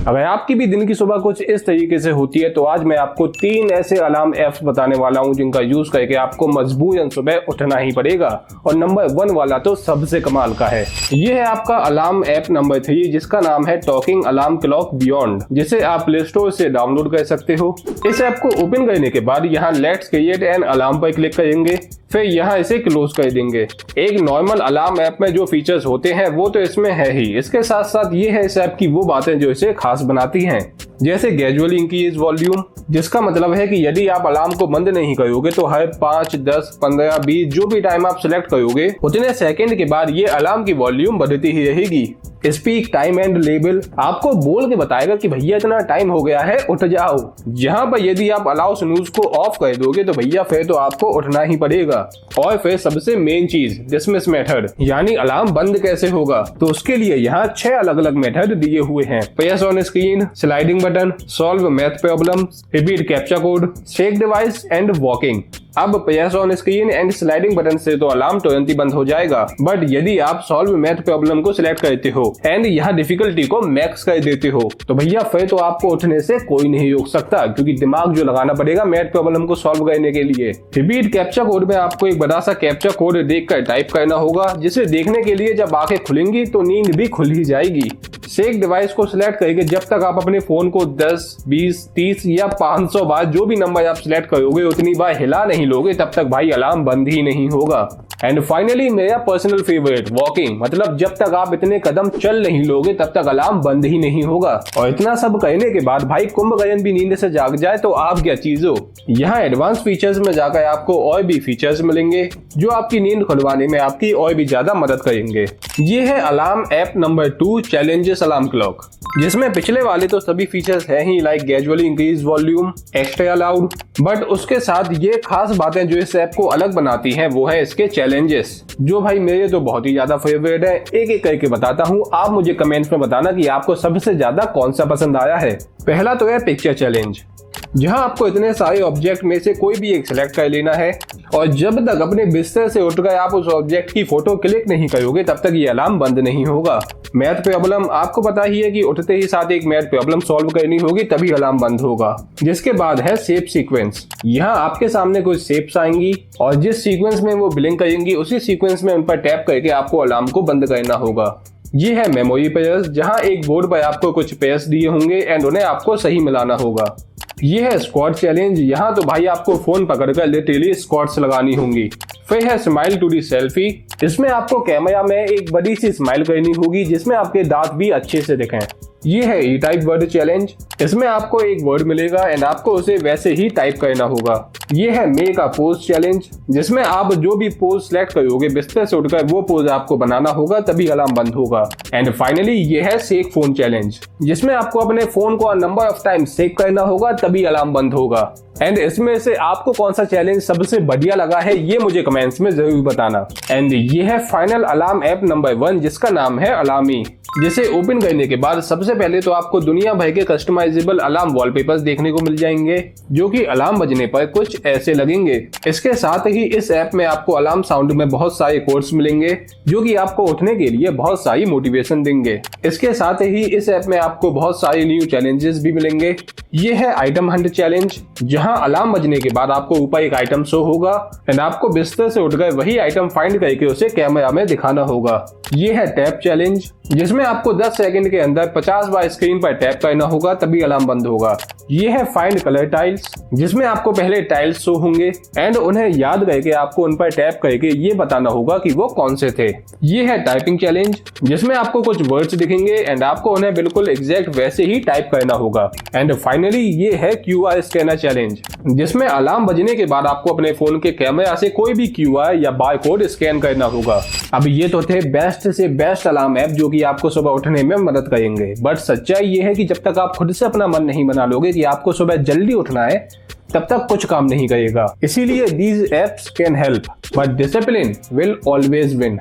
अगर आपकी भी दिन की सुबह कुछ इस तरीके से होती है तो आज मैं आपको 3 ऐसे अलार्म ऐप्स बताने वाला हूं जिनका यूज करके आपको मजबूरन सुबह उठना ही पड़ेगा। और नंबर 1 वाला तो सबसे कमाल का है। ये है आपका अलार्म ऐप नंबर 3 जिसका नाम है टॉकिंग अलार्म क्लॉक बियॉन्ड, जिसे आप प्ले स्टोर से डाउनलोड कर सकते हो। इस ऐप को ओपन करने के बाद यहाँ लेट्स क्रिएट एन अलार्म पर क्लिक करेंगे, फिर यहाँ इसे क्लोज कर देंगे। एक नॉर्मल अलार्म ऐप में जो फीचर्स होते हैं वो तो इसमें है ही, इसके साथ साथ ये है इस ऐप की वो बातें जो इसे खास बनाती हैं, जैसे ग्रेजुअली इंक्रीज वॉल्यूम, जिसका मतलब है कि यदि आप अलार्म को बंद नहीं करोगे तो हर 5, 10, 15, 20 जो भी टाइम आप सिलेक्ट करोगे उतने सेकंड के बाद ये अलार्म की वॉल्यूम बढ़ती ही रहेगी। स्पीक टाइम एंड लेबल आपको बोल के बताएगा कि भैया इतना टाइम हो गया है, उठ जाओ। जहां पर यदि आप अलाउ स्नूज को ऑफ कर दोगे तो भैया फिर तो आपको उठना ही पड़ेगा। और फिर सबसे मेन चीज डिसमिस मेथड, यानी अलार्म बंद कैसे होगा, तो उसके लिए यहाँ 6 अलग अलग मेथड दिए हुए हैं। Press on screen, sliding button, solve math problem, repeat captcha code, shake device and walking. अब press on screen and sliding button से तो अलार्म तुरंत ही बंद हो जाएगा, बट यदि आप सॉल्व मैथ प्रॉब्लम को सिलेक्ट करते हो एंड यहाँ डिफिकल्टी को मैक्स कर देते हो तो भैया फिर तो आपको उठने से कोई नहीं रोक सकता, क्योंकि दिमाग जो लगाना पड़ेगा मैथ प्रॉब्लम को सॉल्व करने के लिए। रिपीट कैप्चा कोड में आपको एक बड़ा सा कैप्चा कोड देखकर टाइप करना होगा, जिसे देखने के लिए जब आंखें खुलेंगी तो नींद भी खुल ही जाएगी। शेक डिवाइस को सिलेक्ट करके जब तक आप अपने फोन को 10, 20, 30 या 500 बार जो भी नंबर आप सिलेक्ट करोगे उतनी बार हिला नहीं लोगे तब तक भाई अलार्म बंद ही नहीं होगा। एंड फाइनली मेरा पर्सनल फेवरेट वॉकिंग, मतलब जब तक आप इतने कदम चल नहीं लोगे तब तक अलार्म बंद ही नहीं होगा। और इतना सब करने के बाद भाई कुंभकर्ण भी नींद से जाग जाए तो आप क्या चीज हो। यहाँ एडवांस फीचर्स में जाकर आपको और भी फीचर्स मिलेंगे जो आपकी नींद खुलवाने में आपकी और भी ज्यादा मदद करेंगे। ये है alarm app number 2 challenges alarm clock, जिसमें पिछले वाले तो सभी फीचर्स हैं ही, like gradually increase volume, extra loud, but उसके साथ ये खास बातें जो इस ऐप को अलग बनाती हैं वो है इसके चैलेंजेस, जो भाई मेरे तो बहुत ही ज्यादा फेवरेट है। एक एक करके बताता हूँ, आप मुझे कमेंट्स में बताना कि आपको सबसे ज्यादा कौन सा पसंद आया है। पहला तो है पिक्चर चैलेंज, जहां आपको इतने सारे ऑब्जेक्ट में से कोई भी एक सिलेक्ट कर लेना है और जब तक अपने बिस्तर से उठकर आप उस ऑब्जेक्ट की फोटो क्लिक नहीं करोगे तब तक ये अलार्म बंद नहीं होगा। मैथ प्रॉब्लम, आपको पता ही है कि उठते ही साथ एक मैथ प्रॉब्लम सॉल्व करनी होगी तभी अलार्म बंद होगा। जिसके बाद है शेप सीक्वेंस, यहाँ आपके सामने कुछ शेप्स आएंगी और जिस सीक्वेंस में वो ब्लिंक करेंगी उसी सीक्वेंस में उन पर टैप करके आपको अलार्म को बंद करना होगा। ये है मेमोरी पेयर्स, जहां एक बोर्ड पर आपको कुछ पेयर्स दिए होंगे एंड उन्हें आपको सही मिलाना होगा। ये है स्क्वाड चैलेंज, यहाँ तो भाई आपको फोन पकड़कर लिटरली स्क्वाड्स लगानी होंगी। फिर है स्माइल टू दी सेल्फी, इसमें आपको कैमरा में एक बड़ी सी स्माइल करनी होगी जिसमें आपके दांत भी अच्छे से दिखें। ये है ई टाइप वर्ड चैलेंज, इसमें आपको एक वर्ड मिलेगा एंड आपको उसे वैसे ही टाइप करना होगा। ये है मेक अ पोज चैलेंज, जिसमें आप जो भी पोज सिलेक्ट करोगे बिस्तर से उठकर वो पोज आपको बनाना होगा तभी अलार्म बंद होगा। एंड फाइनली ये है शेक फोन चैलेंज, जिसमें आपको अपने फोन को नंबर ऑफ टाइम शेक करना होगा तभी अलार्म बंद होगा। एंड इसमें से आपको कौन सा चैलेंज सबसे बढ़िया लगा है ये मुझे कमेंट्स में जरूर बताना। एंड ये है फाइनल अलार्म ऐप नंबर 1 जिसका नाम है अलार्मी, जिसे ओपन करने के बाद सबसे पहले तो आपको दुनिया भर के कस्टमाइजेबल अलार्म वॉलपेपर्स देखने को मिल जाएंगे जो कि अलार्म बजने पर कुछ ऐसे लगेंगे। इसके साथ ही इस ऐप में आपको अलार्म साउंड में बहुत सारे कोड्स मिलेंगे जो कि आपको उठने के लिए बहुत सारी मोटिवेशन देंगे। इसके साथ ही इस ऐप में आपको बहुत सारे न्यू चैलेंजेस भी मिलेंगे। ये है आइटम हंट चैलेंज, जहां अलार्म बजने के बाद आपको ऊपर एक आइटम शो होगा एंड आपको बिस्तर से उठकर वही आइटम फाइंड करके उसे कैमरा में दिखाना होगा। ये है टैप चैलेंज, जिसमें आपको 10 सेकंड के अंदर 50 बार स्क्रीन पर टैप करना होगा तभी अलार्म बंद होगा। ये है फाइंड कलर टाइल्स, जिसमें आपको पहले टाइल्स शो होंगे एंड उन्हें याद करके आपको उन पर टैप करके ये बताना होगा कि वो कौन से थे। ये है टाइपिंग चैलेंज, जिसमें आपको कुछ वर्ड्स दिखेंगे एंड आपको उन्हें बिल्कुल एग्जैक्ट वैसे ही टाइप करना होगा। एंड फाइनली ये है QR स्कैनर चैलेंज, जिसमें अलार्म बजने के बाद आपको अपने फोन के कैमरा से कोई भी QR या बार कोड स्कैन करना होगा। अब ये तो थे बेस्ट से बेस्ट अलार्म ऐप जो कि आपको सुबह उठने में मदद करेंगे, बट सच्चाई ये है कि जब तक आप खुद से अपना मन नहीं बना लोगे कि आपको सुबह जल्दी उठना है तब तक कुछ काम नहीं करेगा। इसीलिए these apps can help, but discipline will always win।